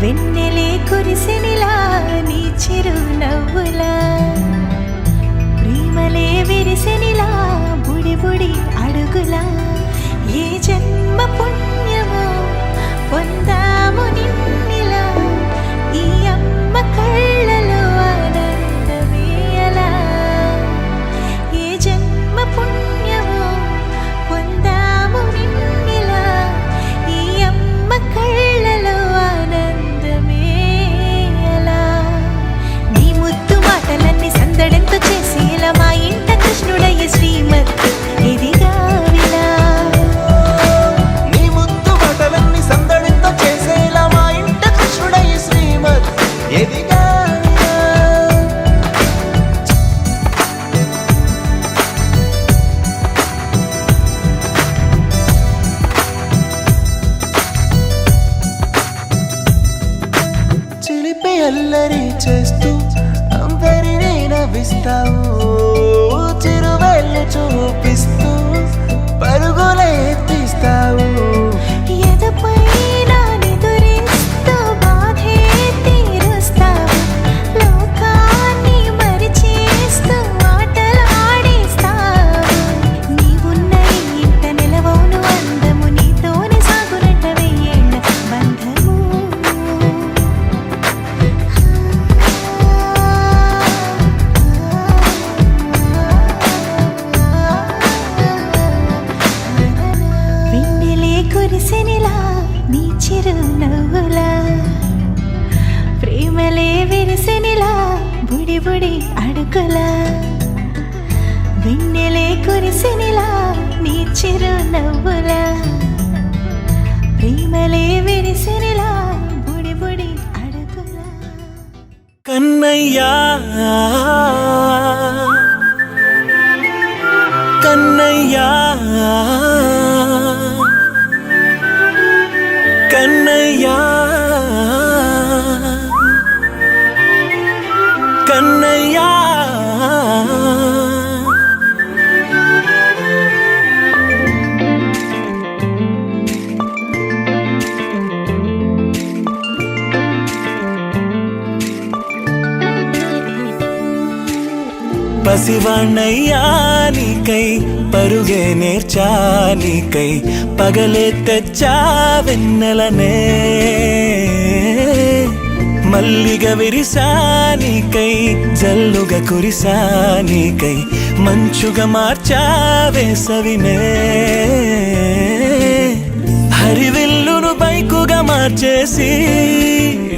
వెన్నెలే కురిసినిలా నీ చిరునవ్వులా ప్రేమలే విరిసినిలా బుడి బుడి అడుగులా ఏ జన్మ పుణ్యమో పొందాము నిన్నిలా ఈ అమ్మ కళ్ళలో ఆనందమే అలా ఏ జన్మ పుణ్యమో పొందాము నిన్నిలా ఈ అమ్మ కళ్ళలో ఆనందమే అలా నీ ముద్దు మాటలన్నీ సందడెంతో చేసి ఇలా మా ఇంట కృష్ణుడయ్య శ్రీమత్ ఇదిగా విలా నీ ముద్దు మాటలన్నీ సందడెంతో చేసేలా మా ఇంట కృష్ణుడయ్య శ్రీమత్ ఎదిగా చిలిపి అల్లరి చేస్తూ అందరినీ నవ్విస్తావు చిరువెళ్ళు చూపిస్తూ పరుగులే ఎత్తిస్తావు ఎదపై నా నిదురిస్తూ బాధే తీరుస్తావు లోకాన్ని మరిచేస్తూ ఆటలు ఆడిస్తావు నీవున్న ఈ ఇంట నిలవవును అందము నీతోనే సాగునట్ట వెయ్యేళ్ళ బంధము వెన్నెలే కురిసినిలా నీ చిరునవ్వులా ప్రేమలే విరిసినిలా బుడి బుడి అడుగులా వెన్నెలే కురిసినిలా నీ చిరునవ్వులా ప్రేమలే విరిసినిలా బుడి బుడి అడుగులా కన్నయ్యా కన్నయ్యా కన్నయ్యా కన్నయ్యా పసివాణ్ణయ్యా నీకై పరుగే నేర్చా నీకై పగలే తెచ్చా వెన్నెలనే మల్లిగ విరిసా నీకై జల్లుగా కురిసా నీకై మంచుగా మార్చా వేసవినే హరివిల్లును బైకుగా మార్చేసి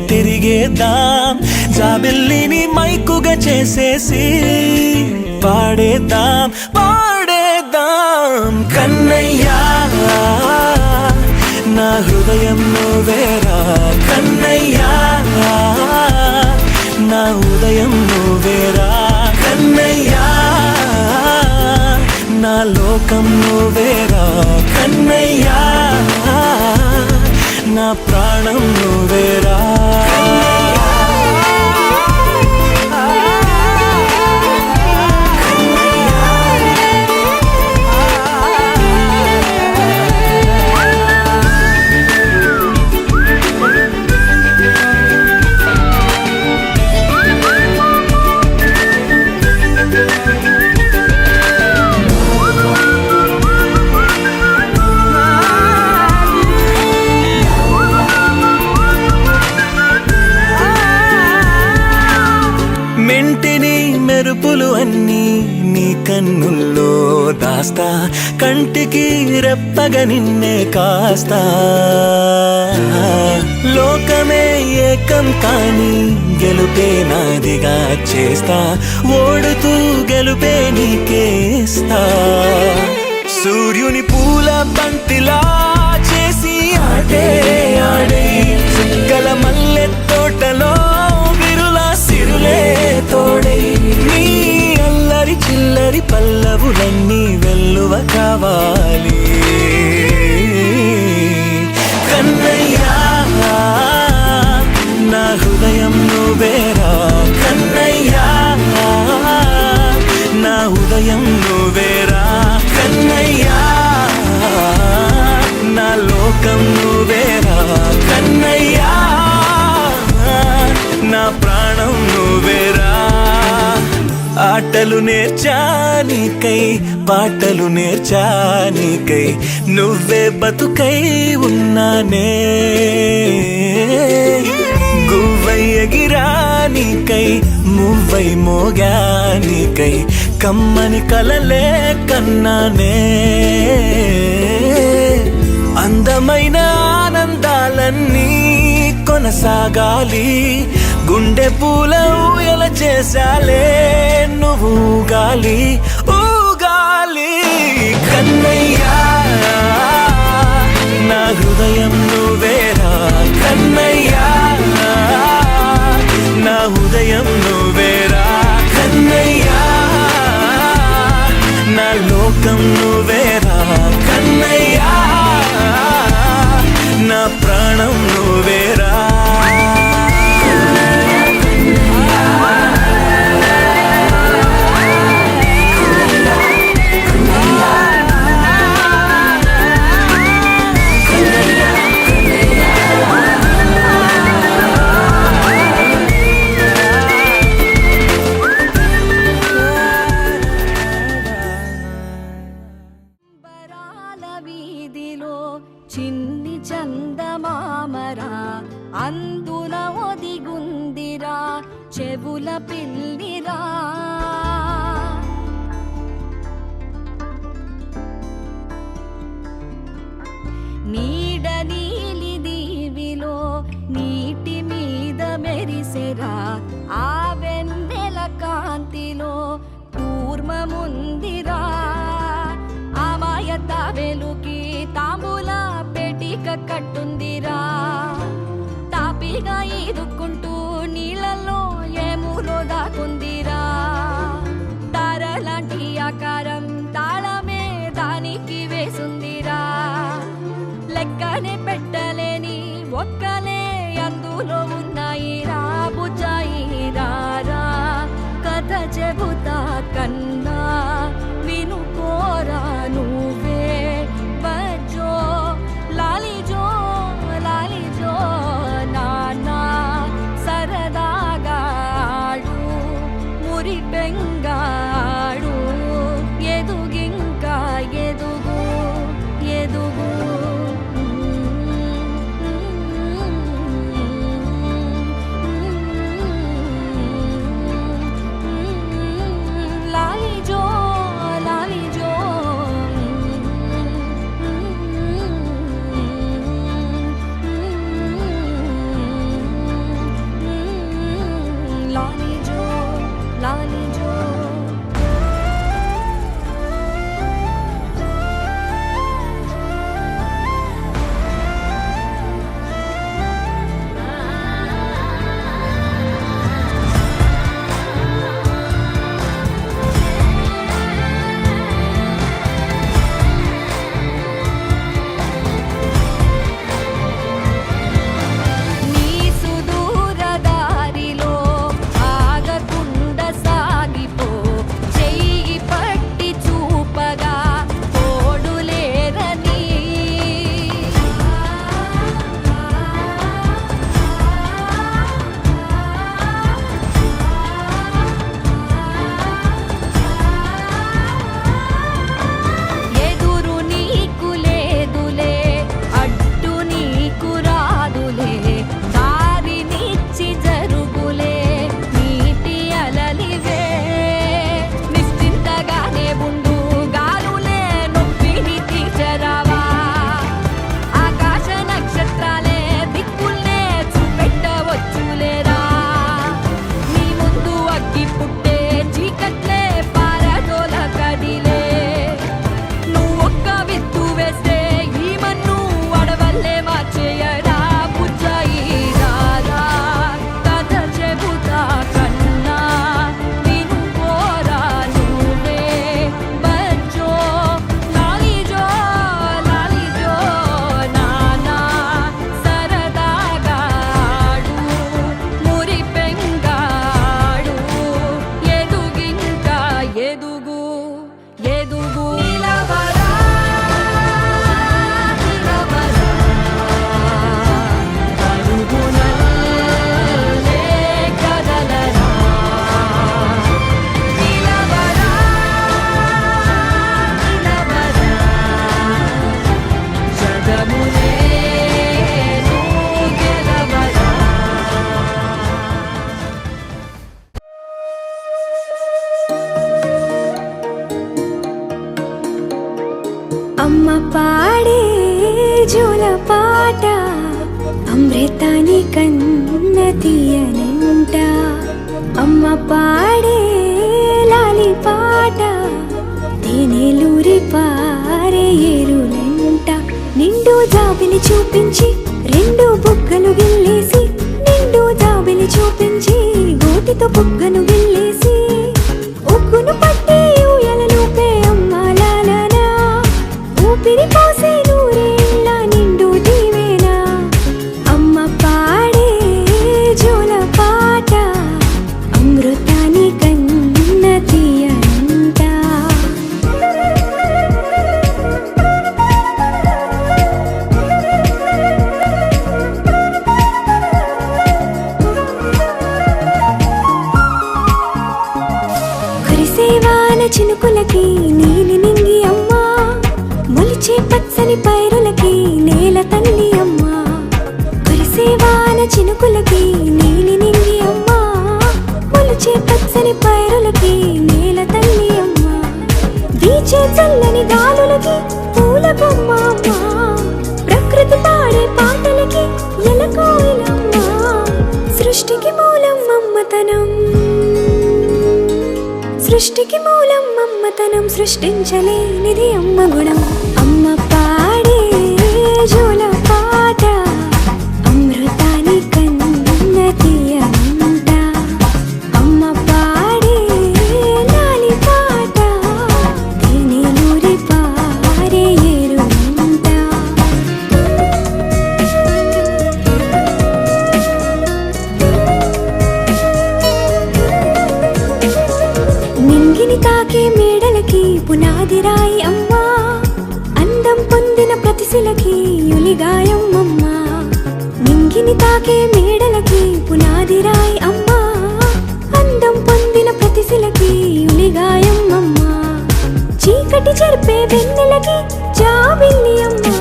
తిరిగేద్దాం జాబిల్లిని మైకుగా చేసేసి పాడేద్దాం పాడేద్దాం కన్నయ్యా నా హృదయం నువ్వేరా కన్నయ్యా నా ఉదయం నువ్వేరా కన్నయ్యా నా లోకం నువ్వేరా కన్నయ్యా నా ప్రాణం నువ్వేరా మెంటిని మెరుపులు అన్నీ నీ కన్నుల్లో దాస్తా కంటికి రెప్పగా నిన్నే కాస్తా లోకమే ఏకం కాని గెలుపే నాదిగా చేస్తా ఓడుతూ గెలుపే నీకేస్తా సూర్యుని పూల బంతిలా చేసి ఆడే ఆడే చుక్కల మల్లె తోటలో సిరులే తోడై నీ అల్లరి చిల్లరి పల్లవులన్నీ వెల్లువ కావాలి కన్నయ్యా నా హృదయం నువ్వేరా కన్నయ్యా నా ఉదయం నువ్వేరా కన్నయ్యా నా లోకం నువ్వేరా కన్నయ్యా ఆటలు నేర్చానికై పాటలు నేర్చానికై నువ్వే బతుకై ఉన్నానే గువ్వై ఎగిరానికై మువ్వై మోగానికై కమ్మని కలలే కన్నానే అందమైన ఆనందాలన్నీ కొనసాగాలి గుండె పూల ఊయల చేసాలే నువ్వు ఊగాలి ఊగాలి కన్నయ్యా నా హృదయం నువ్వేరా కన్నయ్యా నా హృదయం నువ్వేరా కన్నయ్యా నా లోకం నువ్వేరా కన్నయ్యా నా ప్రాణం నువ్వేరా చిన్ని చందమామరా అందున ఒదిగుందిరా చెవుల పిల్లిరా నీడ నీలి దీవిలో నీటి మీద మెరిసెరా ఆ వెన్నెల కాంతిలో కూర్మముందిరా అమాయత వెలుకి తాంబూల పెటిక కట్టుందిరా తాపిగా ఈదుకుంటూ నీళ్ళల్లో ఏములో దాకుందిరా తారలాంటి ఆకారం తాళమే దానికి వేసుందిరా లెక్కనే పెట్టలేని ఒక్కలే అందులో ఉన్నాయిరా బుజ్జాయి రారా కథ చెబుతా కన్నా పాట అమృతాని కన్న తీయనంట అమ్మ పాడే లాలి పాట తేనెలూరి పారే ఏరులంట నిండు జాబిలి చూపించి రెండు బుగ్గలు గిల్లేసి నిండు జాబిలి చూపించి గోటితో బుగ్గను గిల్లేసి ఉగ్గును పట్టి ఊయలలోపే అమ్మ లాలనా ఊపిరి పోసే నూరేళ్ళ నిండు దీవేనా అమ్మ పాడే జోల పాట అమృతాని కన్న తీయనంట కురిసేవాన చినుకులకి నీలి నింగి అమ్మా మొలిచే పచ్చని పైరులకి నేల తల్లి అమ్మా కురిసేవాన చినుకులకి నీలి నింగి అమ్మా మొలిచే పచ్చని పైరులకి నేల తల్లి అమ్మా వీచే చల్లని గాలులకి పూల బొమ్మ అమ్మా ప్రకృతి పాడే పాటలకి ఎలకోయిలమ్మా సృష్టికి మూలం మమ్మతనం సృష్టికి మూలం మమ్మతనం సృష్టించలేనిది అమ్మ గుణం అమ్మ పాడే జోల పాట అమృతాని కన్న తీయనంట అమ్మ పాడే లాలి పాట తేనెలూరి పారే ఏరులంట నింగిని తాకే మేడలకి పునాది రాయి అమ్మా అందం పొందిన ప్రతిశిలకి యులిగాయం అమ్మా నింగిని తాకే మేడలకి పునాది రాయి అమ్మా అందం పొందిన ప్రతిశిలకి యులిగాయం అమ్మా చీకటి చెరిపే వెన్నెలకి జాబిల్లి అమ్మా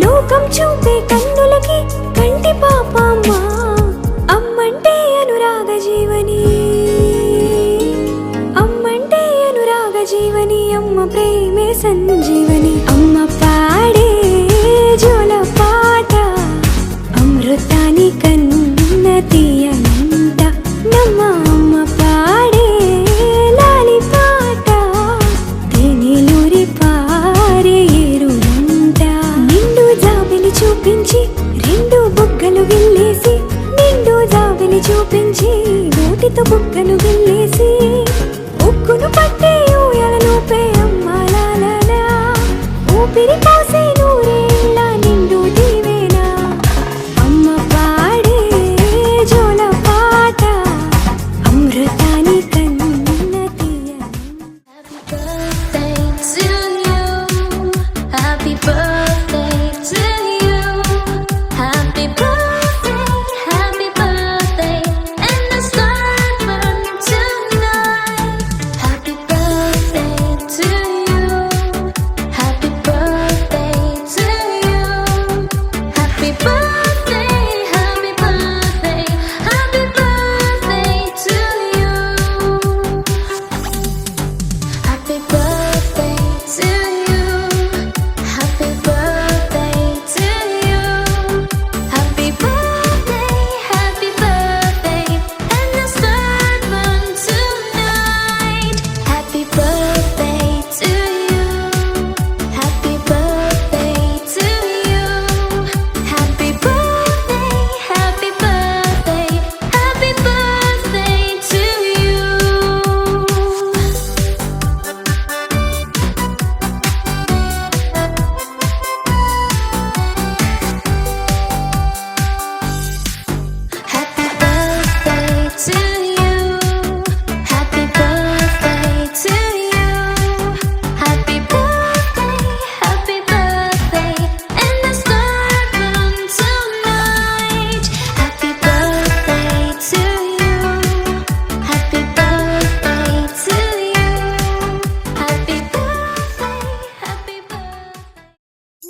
లోకం చూపే కన్నులకి కంటి పాప అమ్మా అమ్మంటే అనురాగ జీవని అమ్మంటే అనురాగ జీవని అమ్మ ప్రేమే సంజీవని అమ్మ పాడే జోల పాట అమృతాని కన్న తీయనంట నమ్మ అమ్మ పాడే లాలి పాట తేనెలూరి పారే ఏరులంట నిండు జాబిలి చూపించి రెండు బుగ్గలు గిల్లేసి నిండు జాబిలి చూపించి నోటితో బుగ్గను గిల్లేసి ఉక్కును పట్టి ఊయలలోపే అమ్మ లాలనా ఊపిరి పోసే నూరేళ్ళ నిండు దీవేనా అమ్మ పాడే జోల పాట అమృతాని కన్న తీయనంట Happy birthday to you. Happy birthday, happy birthday, and the sun burn tonight. Happy birthday to you. Happy birthday to you. Happy birthday, happy birthday, happy birthday to you. Happy birthday to you. Happy birthday to you. Happy birthday, happy birthday, and the sun burn tonight. Happy birthday to you. Happy birthday to you. Happy birthday, happy birthday, happy birthday to you. Happy birthday to you. Happy birthday to you. Happy birthday, happy birthday, and the sun burn tonight. Happy birthday to you. Happy birthday to you. Happy birthday, happy birthday.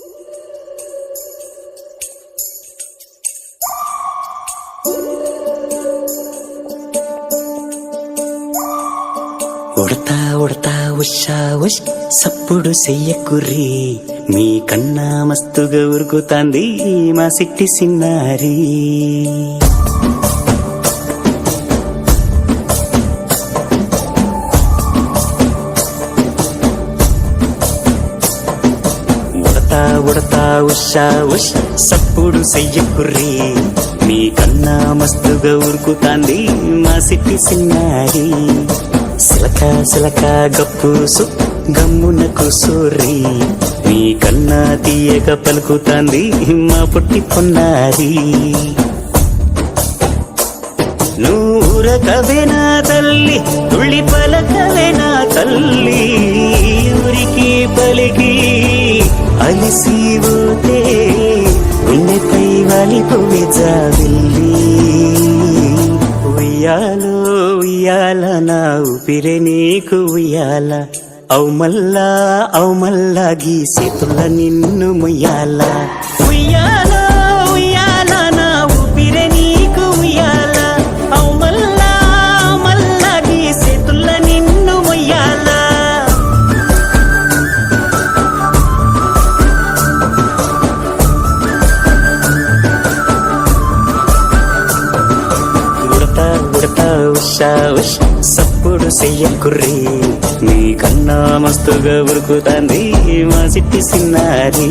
Udatha Udatha Usha ఉష్ సప్పుడు చెయ్యకుర్రి మీ కన్నా మస్తుగా ఉరుకుతాంది మా సిట్టి సిన్నారి. ఉడతా ఉడతా ఉషా ఉష్ సప్పుడు చెయ్యకుర్రీ, మీ కన్నా మస్తుగా ఉరుకుతాంది మా సిట్టి సిన్నారి. సిలక సిలక గప్పుసు గమ్మున కూసోర్రి, మీ కన్నా తీయక పలుకుతాంది మా పొట్టి పొన్నారి. నూరకవే నా తల్లి తుళ్ళి పలకవే నా తల్లి, ఊరికి పలికి అలిసిపోతే ఉన్నపై వాలిపోవే జావిల్లి. ఉయ్యాలో ఉయ్యాల నా ఊపిరే నీకు ఉయ్యాల, అవు మల్లా గీసేతుల నిన్ను ముయ్యాల. ఉయ్యాలో ఉయ్యాల నా ఊపిరే నీకు ఉయ్యాల, అవు మల్లా గీసేతుల నిన్ను ముయ్యాల. ఉడతా ఉడతా ఉషా ఉష్ సప్పుడు చెయ్యకుర్రీ, మీ కన్నా మస్తుగా ఉరుకుతాంది మా సిట్టి సిన్నారి.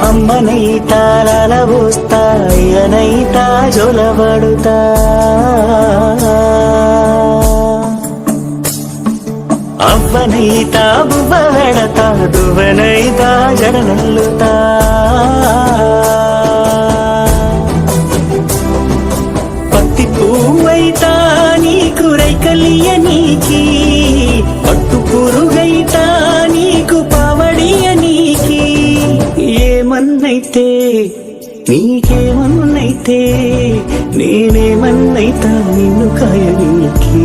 అమ్మనైతా లలబోస్తా, అయ్యనైతా జొలబడుతా, అవ్వనైతా బువ్వ వెడతా, దువ్వనైతా జడనల్లుతా. పత్తి పువ్వైతా నీకు రైకలియ నీకి, పట్టు పురుగైతా నీకు పావడియ నీకి. ఏమన్నైతే నీకేమన్నైతే నేనేమన్నైతా నిన్ను కాయనికి.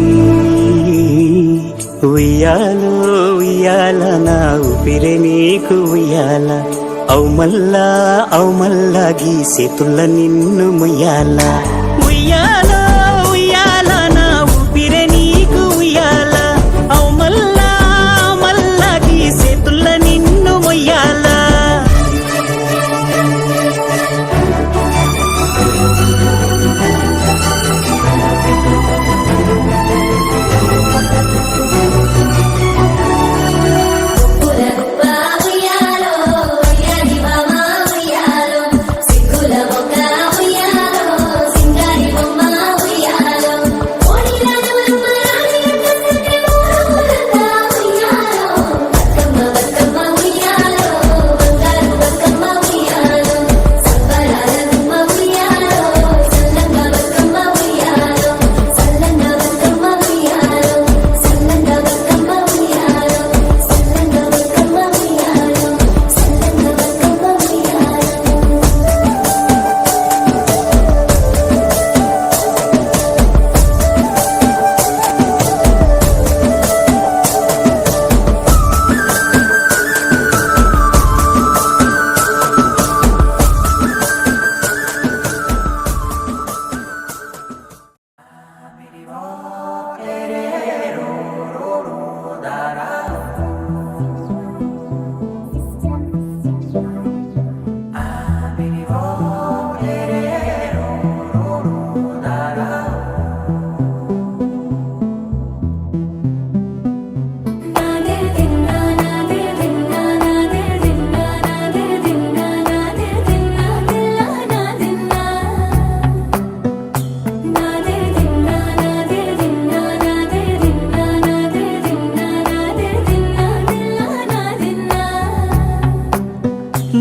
ఉయ్యాలో ఉయ్యాల నా ఊపిరే నీకు ఉయ్యాల, అవు మల్లా గీసేతుల నిన్ను ముయ్యాల. ఉయ్యాలో ఉయ్యాల నా ఊపిరే నీకు ఉయ్యాల, అవు మల్లా గీసేతుల నిన్ను ముయ్యాల.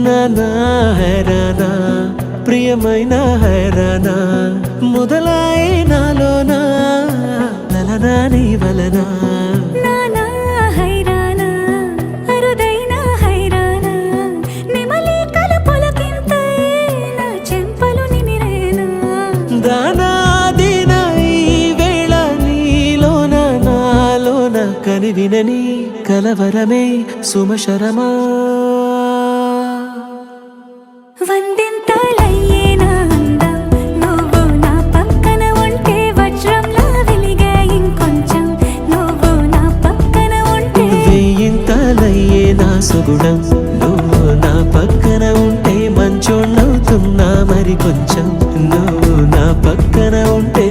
నానా హైరానా ప్రియమైన హైరానా మొదలాయి నాలోనా నలనా నీ వలనా. నానా హైరానా అరుదైన హైరానా నిమలి కలుపులకింతై నా చెంపలు నిమిరేనా. దానా దిన ఈ వేళ కనివినని కలవరమే సుమశరమా వందింతలయ్యేనా అందం నువ్వు నా పక్కన ఉంటే వజ్రంలా వెలిగే ఇంకొంచెం నువ్వు నా పక్కన ఉంటే వెయ్యింతలయ్యే నా సుగుణం నువ్వు నా పక్కన ఉంటే మంచోణ్ణవుతున్నా మరి కొంచెం నువ్వు నా పక్కన ఉంటే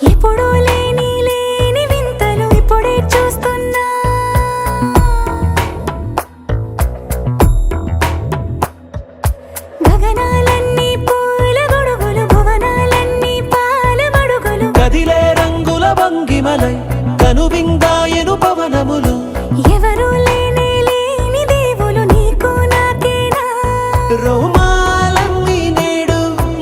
ఎప్పుడూ లేని లేని వింతలు ఇప్పుడే చూస్తున్నా గగనాలన్నీ పూల గొడుగులు భువనాలన్నీ పాల మడుగులు కదిలే రంగుల భంగిమలై కనువిందాయను పవనములు ఎవరూ లేని లేని దేవులు నీకు నాకేనా రోమాలన్నీ నేడు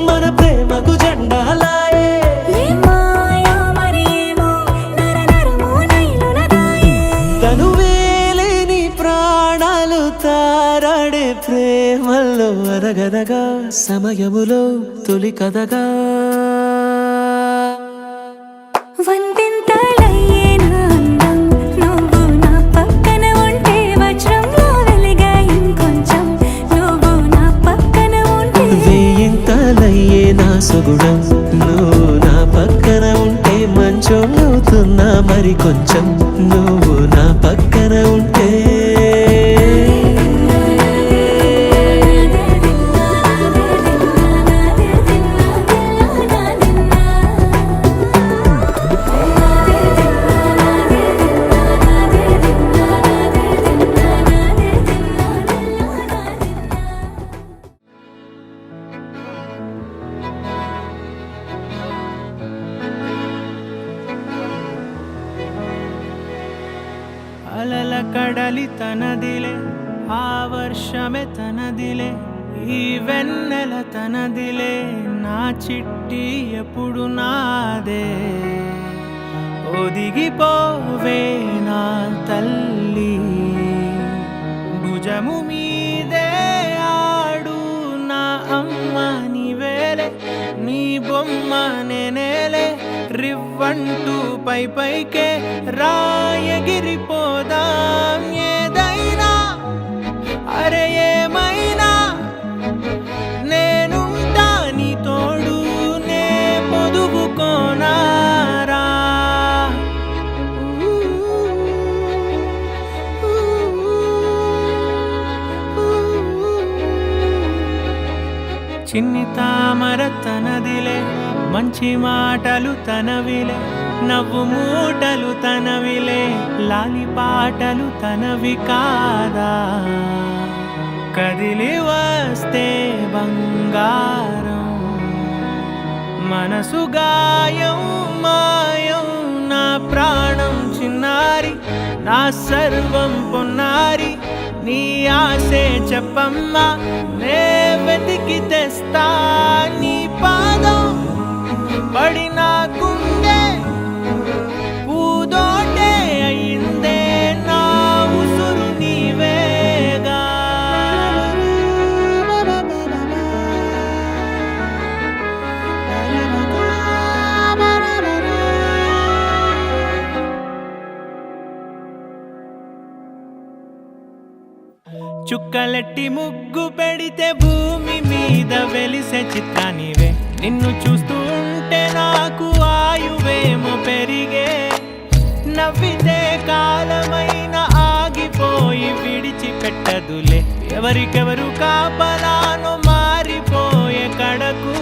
మన ప్రేమకు జెండాలాయే ఏ మాయో మరి ఏమో నరనరమో నైలునదాయే తనువేలేని ప్రాణాలు తారాడే ప్రేమల్లో అనగనగా సమయములో తొలి కథగా వందింతలయ్యేనా అందం నువ్వు నా పక్కన ఉంటే వజ్రంలా వెలిగే ఇంకొంచెం నువ్వు నా పక్కన ఉంటే వెయ్యింతలయ్యే నా సుగుణం నువ్వు నా పక్కన ఉంటే మంచోణ్ణవుతున్నా మరి కొంచెం నువ్వు నా పక్కన ఉంటే అలల కడలి తనదిలే ఆ వర్షమే తనదిలే ఈ వెన్నెల తనదిలే నా చిట్టి ఎప్పుడు నాదే ఒదిగిపోవే నా తల్లి భుజము మీదే ఆడు నా అమ్మ నీవేలే నీ బొమ్మ నేనేలే రివ్వంటూ పై పైకే రాయగిరిపోదాం ఏదైనా అరే ఏమైనా నేనుంటా నీ తోడు నే పొదుపుకోనారా చిన్ని తామర తనదిలే మంచి మాటలు తనవిలే నవ్వు మూటలు తనవిలే లాలి పాటలు తనవి కాదా కదిలి వస్తే బంగారం మనసు గాయం మాయం నా ప్రాణం చిన్నారి నా సర్వం పొన్నారి నీ ఆశే చెప్పమ్మా నే వెతికి తెస్తా నీ పాదం పడిన గుండె పూదోటే అయిందే నా ఉసురు నీవేగా చుక్కలెట్టి ముగ్గు పెడితే భూమి మీద వెలిసే చిత్రానివే. నిన్ను చూస్తూ ఉంటే నాకు ఆయువేమో పెరిగే. నవ్వితే కాలమైన ఆగిపోయి విడిచిపెట్టదులే. ఎవరికెవరు కాపలానో మారిపోయే కడకు.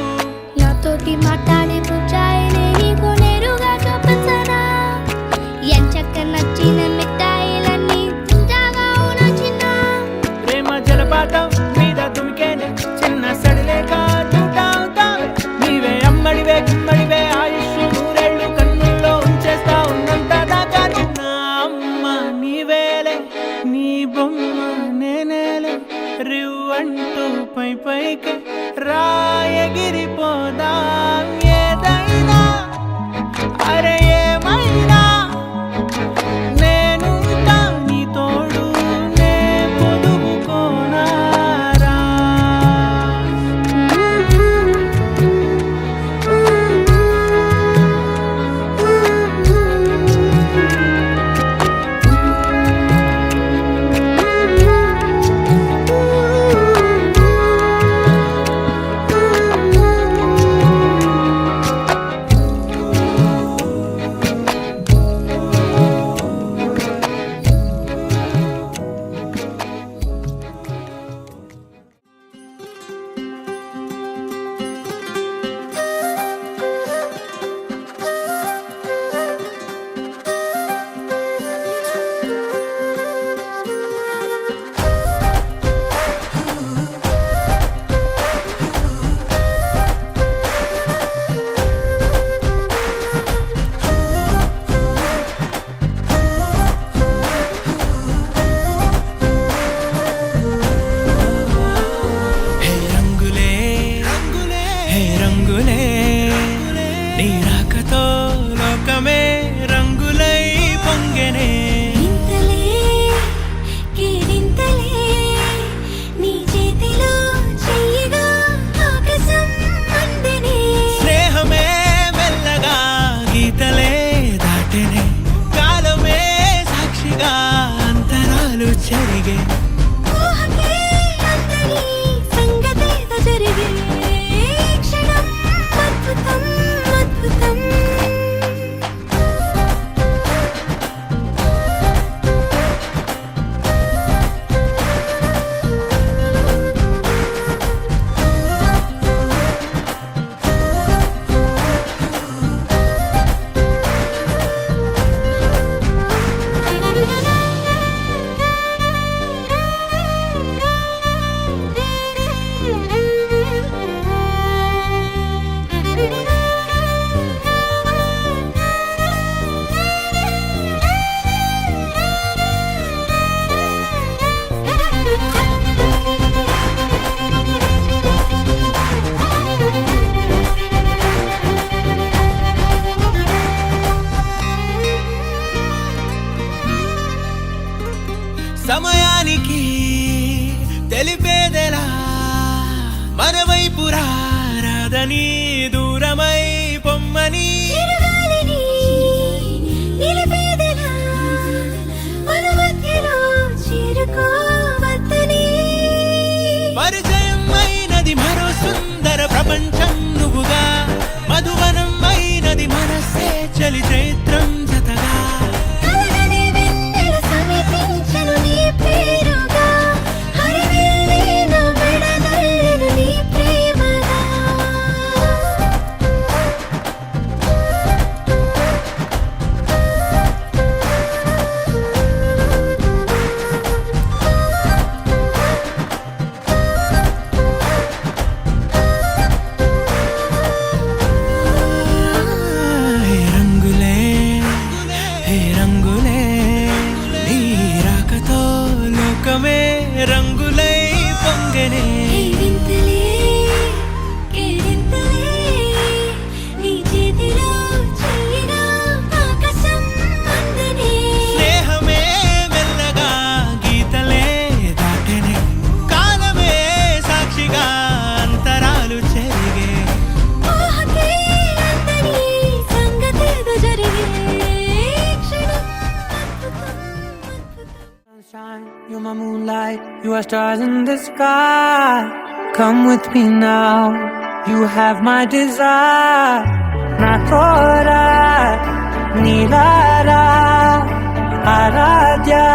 నాతోటి మాట్లాడే పుచ్చాయినే నీకు నేరుగా చూపించనా? ఎంచక్క నచ్చిన మిఠాయిలన్నీ తింటాగా నచ్చిన ప్రేమ జలపాతం మీద తుమికేనే చిన్న సడిలేక చూటావుతావే. నీవే అమ్మడివే గుమ్మడివే ఆయుష్ నూరేళ్ళు కన్నుల్లో ఉంచేస్తా ఉన్నంత దాకా. చిన్న అమ్మ నీవేలే, నీ బొమ్మ నేనేలే. రివ్వంటూ పై పైకి రాయగిరిపోదాం ఏదైనా. అరే ఏమైనా నేనుంటా నీ తోడు, నే పొదుపుకోనారా. హే రంగులే హే రంగులే, నీ రాకతో లోకమే రంగులై పొంగెనే. ఇంతలే కేరింతలే నీ చేతిలో చెయ్యగా ఆకాశం అందెనే. స్నేహమే మెల్లగా గీతలే దాటెనే. కాలమే సాక్షిగా అంతరాలు చెరిగే. ఊహకే అందని సంగతేదో జరిగే. ఈ క్షణం అద్భుతం అద్భుతం. సమయానికి తెలిపేదెలా మన వైపు రాదని దూరమై పొమ్మని. చిరుగాలిని నిలిపేదెలా మన మధ్యలో చేరుకోవద్దని. పరిచయం అయినది మరో సుందర ప్రపంచం నువ్వుగా. మధువనం అయినది మనసే చలి చైత్రం జతగా. కలగని వెన్నెల సమీపించను నీ పేరుగా. హరివెల్లి నా మెడనల్లెను నీ ప్రేమగా. are stars in the sky. Come with me now. You have my desire. Na thora nilara aradya.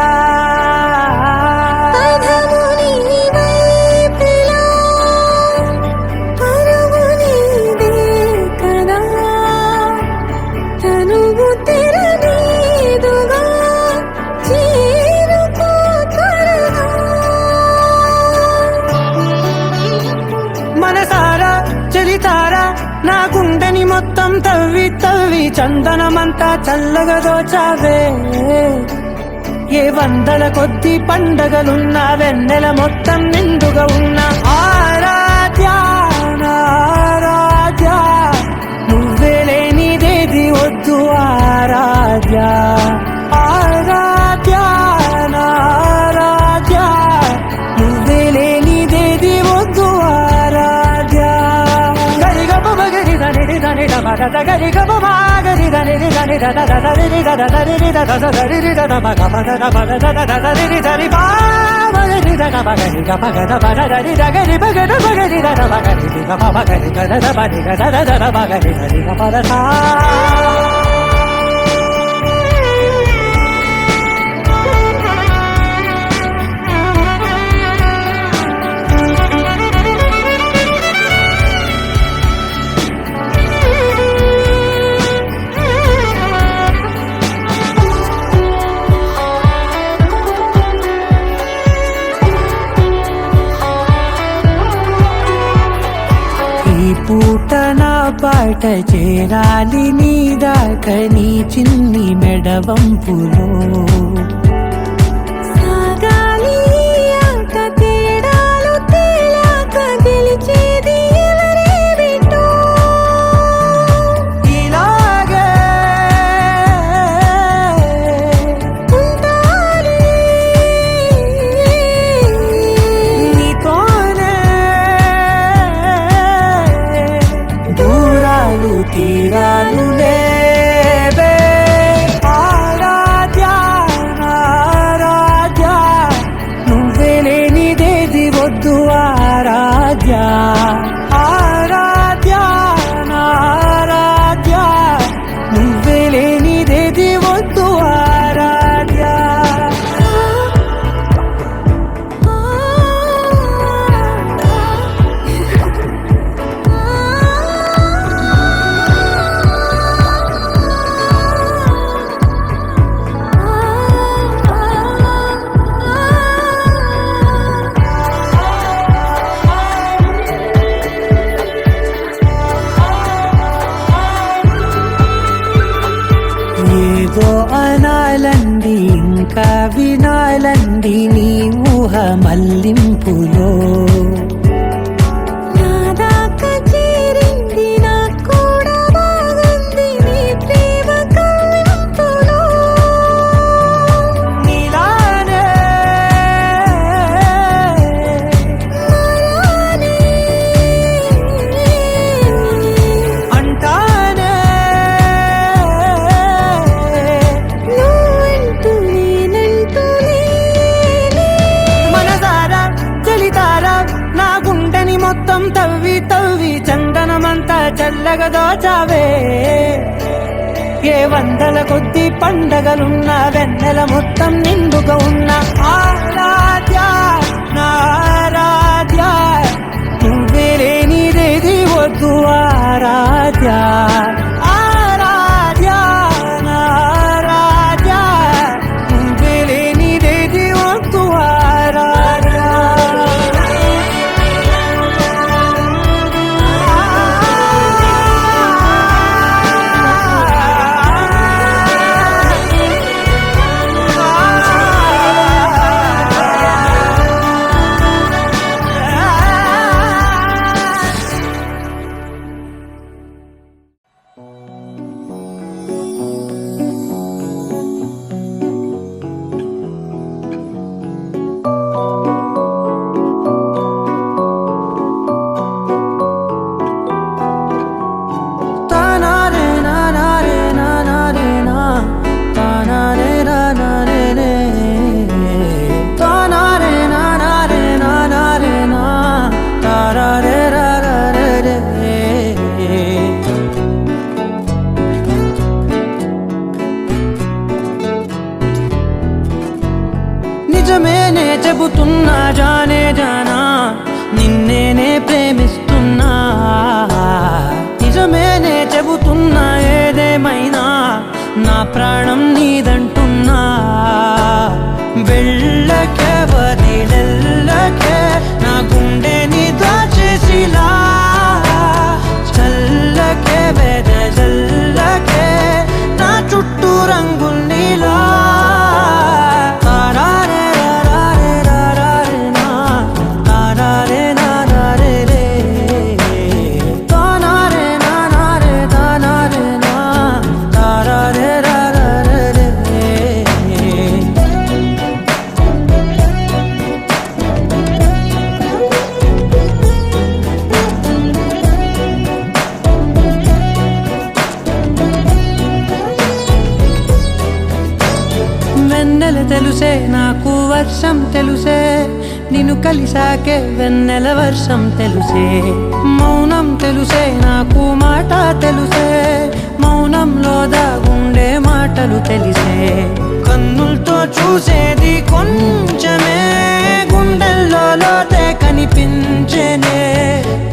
అధముని వైపులా పరుగు నీదే కదా తనువు తెరనీదుగా చేరుకో త్వరగా మనసారా చలితారా నా గుండెని మొత్తం తవ్వి తవ్వి చందనమంతా చల్లగా దోచావే. ఏ వందల కొద్ది పండగలున్నా వెన్నెల మొత్తం నిండుగా ఉన్న ఆరాధ్య నా ఆరాధ్య నువ్వే లేనిదేది వద్దు ఆరాధ్య. ఆరాధ్య నా ఆరాధ్య నువ్వే లేనిదేది వద్దు ఆరాధ్య. గరిగప గరి దని దని మగ గరి గప గరి దని దని దద దరి దద దరి దద దరి దద మగ మగ మగ దద దరి దరి బా మగరి దద మగరి గప గద బద దరి దగరి బగద మగరి దద మగరి గప మగరి గద బది గద దద మగరి దరి గప దద. ఈ పూట నా పాట చేరాలి నీ దాకా నీ చిన్ని మెడవంపులో. సాగాలి ఆట తేడాలు తేలాక గెలిచేది ఎవరేమిటో ఇలాగే ఉంటాలి నీతోనే దూరాలు తీరాలు లేవే. ఆరాధ్య నా ఆరాధ్య నువ్వే లేనిదేది వద్దు ఆరాధ్య. ఆరాధ్య నా ఆరాధ్య నువ్వే లేనిదేది వద్దు ఆరాధ్య. ఏదో అనాలండి ఇంకా వినాలండి నీ ఊహ మల్లింపులో. నా దాకా చేరింది నాకు కూడా బాగుంది నీ ప్రేమ కవ్వింపులో. నీలానే మారాలి అంటానే నువ్వంటూ నేనంటూ లేనే. మనసారా చలితారా నా గుండెని మొత్తం తవ్వి తవ్వి చందనమంతా చల్లగా దోచావే. ఏ వందల కొద్ది పండగలున్నా వెన్నెల మొత్తం నిండుగా ఉన్న ఆరాధ్య నా ఆరాధ్య నువ్వే లేనిదేది వద్దు ఆరాధ్య. నా ప్రాణం నీదంటున్నా వెళ్ళకే వదిలెల్లకే నా గుండెని దాచేసిలా చల్లకే వెదజల్లకే నా చుట్టూ రంగుల్నిలా తారారే రారే రారే నా తారారే నారే రే తానారే నారే తానారే నా తారారే రారే రే వెన్నెల తెలుసే నాకు వర్షం తెలుసే నిన్ను కలిసాకే వెన్నెల వర్షం తెలుసే మౌనం తెలుసే నాకు మాట తెలుసే మౌనంలో దాగుండే మాటలు తెలిసే కన్నులతో చూసేది కొంచెమే గుండెల్లో లోతే కనిపించేనే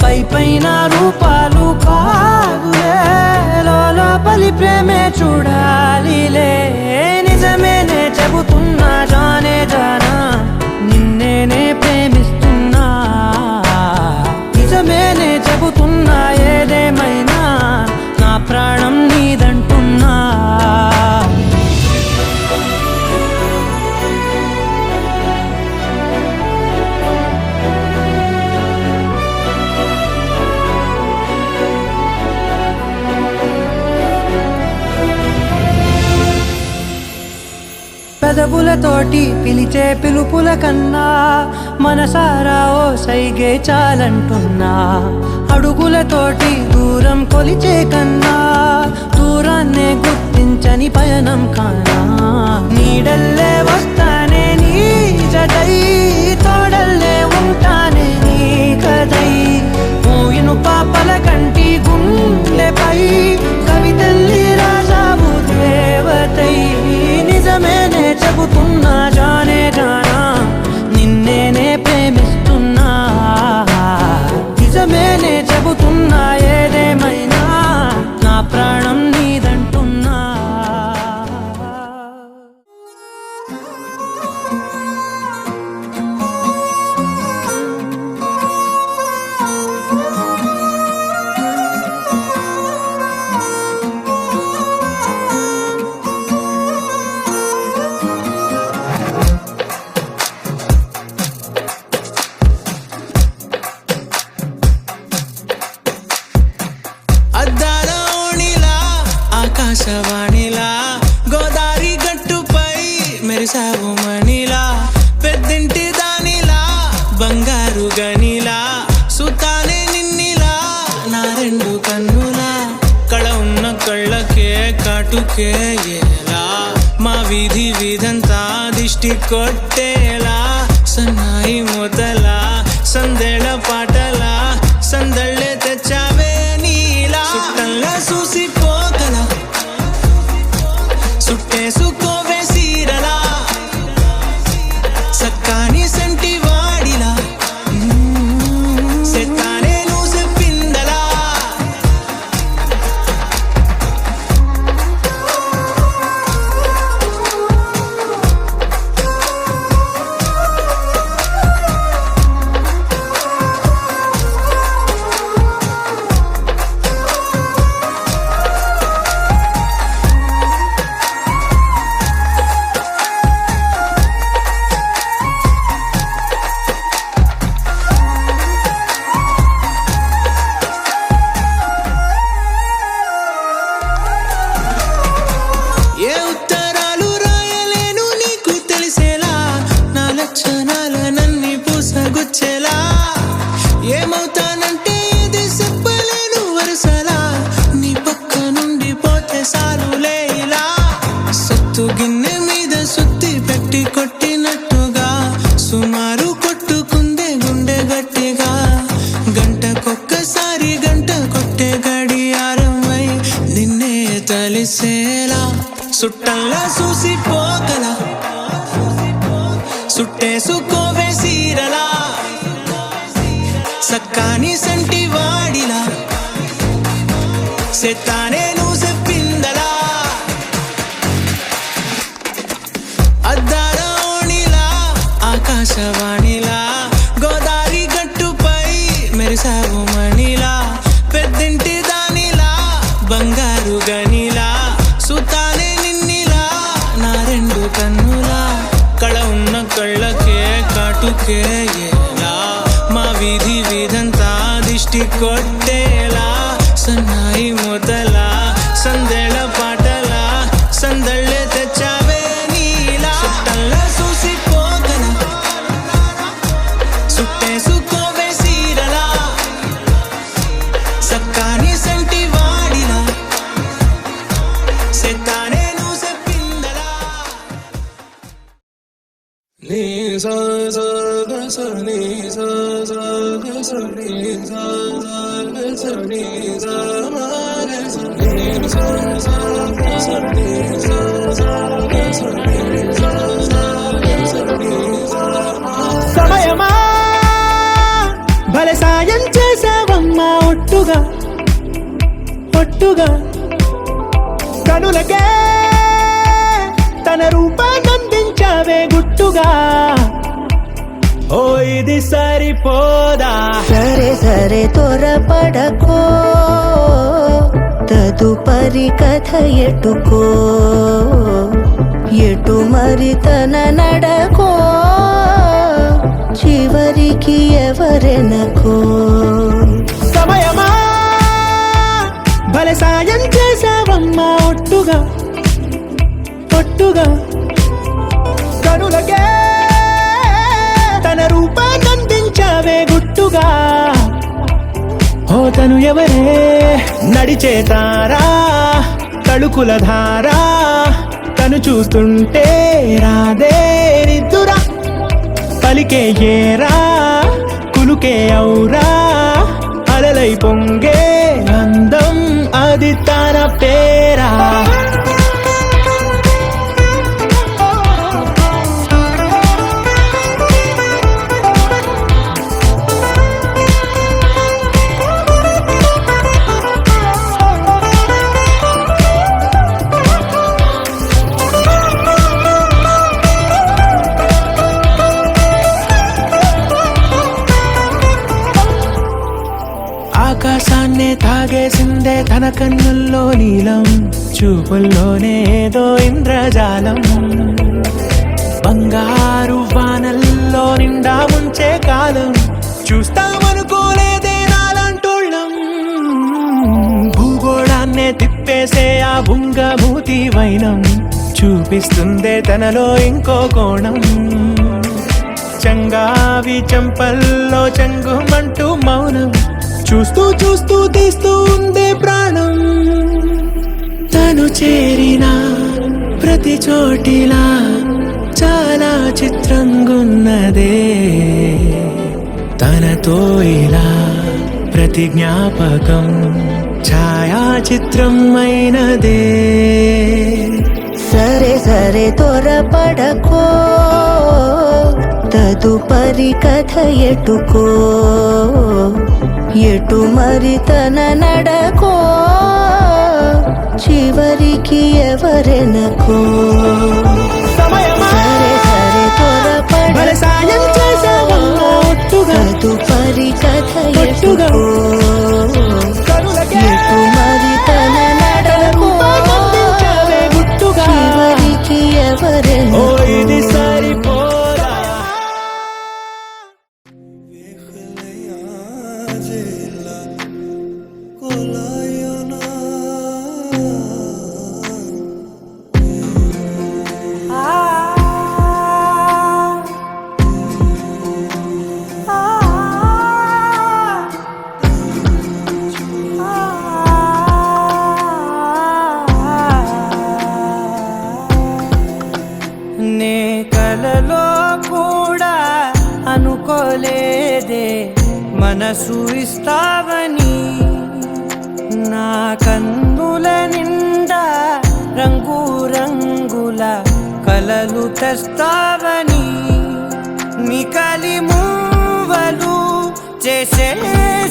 పై పైన రూపాలు కాదులే లోపలి ప్రేమే చూడాలిలే నిజమేనే చెబుతున్నా జానే జానా నిన్నేనే ప్రేమిస్తున్నా నిజమేనే చెబుతున్నా ఏదేమైనా నా ప్రాణం నీదంటున్నా పెదవులతోటి పిలిచే పిలుపుల కన్నా మనసారా ఓ సైగే చాలంటున్నా అడుగులతోటి దూరం కొలిచే కన్నా దూరాన్నే గుర్తించని పయనం కానా నీడల్లే వస్తానే నీ జతై తోడల్లే ఉంటానే నీ కదై మూయిను పాపల కంటి గుండెపై కవితల్లి రాజావు దేవతై నిజమేనే చెబుతున్నా జానే జానా నిన్నేనే ప్రేమిస్తున్నా నిజమేనే చెబుతున్నా ఏదేమైనా నా ప్రాణం నీదంటున్నా అద్దాల ఓణిలా ఆకాశవాణిలా గోదారి గట్టుపై మెరిసావు మణిలా పెద్దింటి దానిలా బంగారు గనిలా సుతానే నిన్నిలా నా రెండు కన్నులా కళ ఉన్న కళ్ళకే కాటుకే ఎలా మా వీధి వీధంతా దిష్టి కొట్టేలా సన్నాయి మొదలా సందేళ పాటలా సందళ్ళే తెచ్చావే నీలా సుట్టల్లా చూసిపోగల సుట్టేసుకోవే సీరలా సక్కాని సంటి వాడిలా సెత్తానే నువ్వు చెప్పిందలా ఏ ఉత్తరాలు రాయలేను నీకు తెలిసేలా నా లక్షణాలనన్ని పూసగుచ్చేలా ఏమవుతానంటే ఇది చెప్పలేను వరుసలా నీ పక్క నుండి పోతే సారులే ఇలా సత్తు గిన్నె మీద సుత్తి పెట్టి కొట్టినట్టుగా సుమారు కొట్టుకుందే గుండె గట్టిగా గంటకొక్కసారి గంట కొట్టే గడియారమై నిన్నే తలిసేలా సుట్టల్లా చూసిపోగల సుట్టేసుకోవే సీరలా సక్కాని సంటి వాడిలా సెత్తానే నువ్వు చెప్పిందలా దూకేలా మా వీధి వీధంతా దిష్టి కొట్టేలా సన్నాయి మొదలా సందెళ పాటలా సందళ్ళే తెచ్చావే నీలా చుట్టల్లా చూసిపోగల సుట్టేసుకోవే సీరలా సక్కాని సంటి వాడిలా సెత్తానే నువ్వు చెప్పిందలా నీ సా సా గ స నీ సా సా గ స నీ సా సా గ స నీ సా మా గ స నీ సా సా గ స నీ సా సా గ స నీ సా సా గ స నీ సా మా సమయమా భలే సాయం చేసావమ్మా ఒట్టుగా ఒట్టుగా కనులకే తన రూపాన్నందించావే గుట్టుగా ఓ ఇది సరిపోదా సరే సరే త్వరపడకో తదుపరి కథ ఎటుకో ఎటు మరి తన నడకో చివరికి ఎవరెనకో సమయమా భలే సాయం చేసావమ్మా ఒట్టుగా ఒట్టుగా కనులకే తన రూపాన్నందించావే గుట్టుగా ఓ తను ఎవరే నడిచే తారా తళుకుల ధారా తను చూస్తుంటే రాదే నిద్దురా పలికే ఏరా కులుకే ఔరా అలలై పొంగే అందం అది తన పేరా ఆకాశాన్నే తాగేసిందే తన కన్నుల్లో నీలం చూపుల్లోనే ఏదో ఇంద్రజాలం బంగారు వానల్లో నిండా ముంచే కాలం చూస్తామనుకోలేదే నాలంటోళ్ళం భూగోళాన్నే తిప్పేసే ఆ బుంగమూతి వైనం చూపిస్తుందే తనలో ఇంకో కోణం చంగావి చంపల్లో చంగుమంటూ మౌనం చూస్తూ చూస్తూ తీస్తూ ఉందే ప్రాణం తను చేరిన ప్రతి చోటిలా చాలా చిత్రంగున్నదే తనతో ఇలా ప్రతి జ్ఞాపకం ఛాయాచిత్రం అయినదే సరే సరే త్వరపడకో తదుపరి కథ ఎటుకో ఎటు మరి తన నడకో చివరికి ఎవరెనకో సమయమా సరే సరే భలే సాయం చేసావమ్మా ఒట్టుగా తదుపరి కథ ఒట్టుగా ఎటుకో కనులకే ఎటు మరి తన నడకో రూపాన్నందించావే గుట్టుగా చివరికి ఓ ఎవరెనకో ఇది సరిపోదా నే కలలో కూడా అనుకోలేదే మనసు ఇస్తావని నా కన్నుల నిండా రంగు రంగుల కలలు తెస్తావని మికలి మూవలు చేసే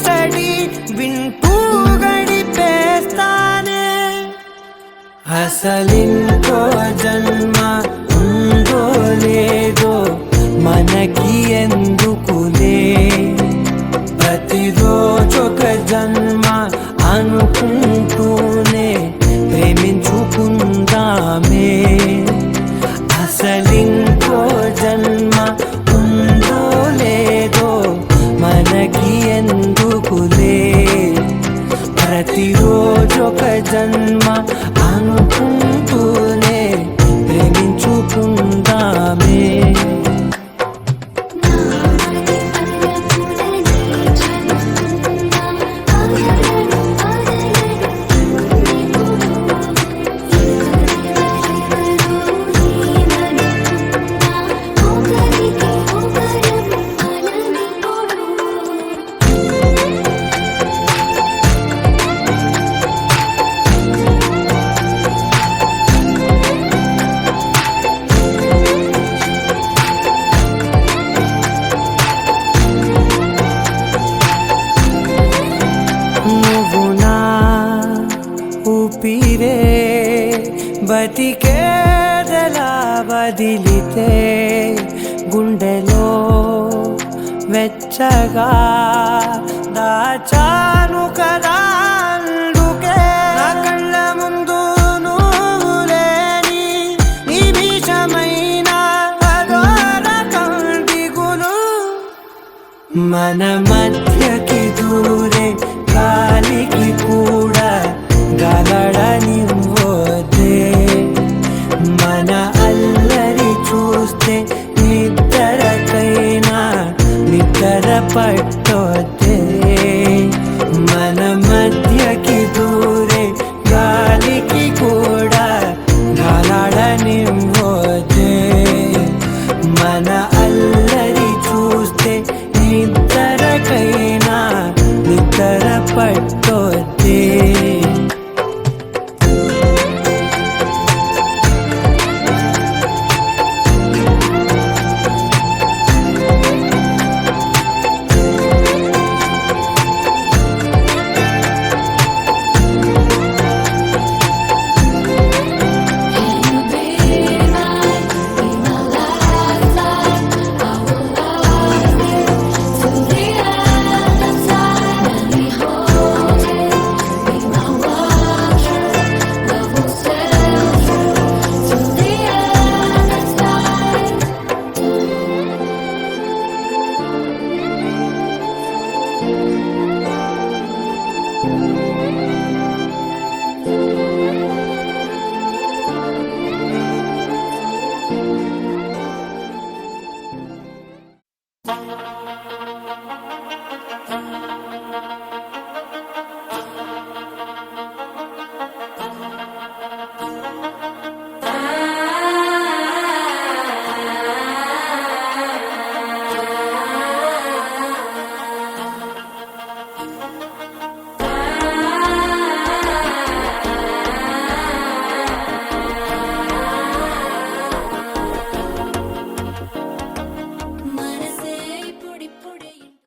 సడి వింటూ గడిపేస్తానే అసలింకో జన్మ ఉందో లేదో మనకి ఎందుకులే ప్రతిరోజొక జన్మ అనుకుంటూనే ప్రేమించుకుందామే అసలింకో జన్మ ఉందో ప్రతిరోజు ఒక జన్మ అనుకుంటూనే ప్రేమించుకుందామే. నువ్వు నా ఊపిరే బతికేదలా వదిలితే గుండెలో వెచ్చగా దాచాను కదా అందుకే నా కళ్ళ ముందు నువ్వు లేని నిమిషమైన అదోరకం దిగులు మన మధ్యకి దూరే గాలికి కూడా గలడనివ్వదే. మన అల్లరి చూస్తే నిద్రకైనా నిద్ర పట్టొద్దే. మన మధ్యకి దూరే గాలికి కూడా గలడనివ్వదే. మన అల్లరి చూస్తే నిద్రకైనా నిద్ర పట్టొద్దే.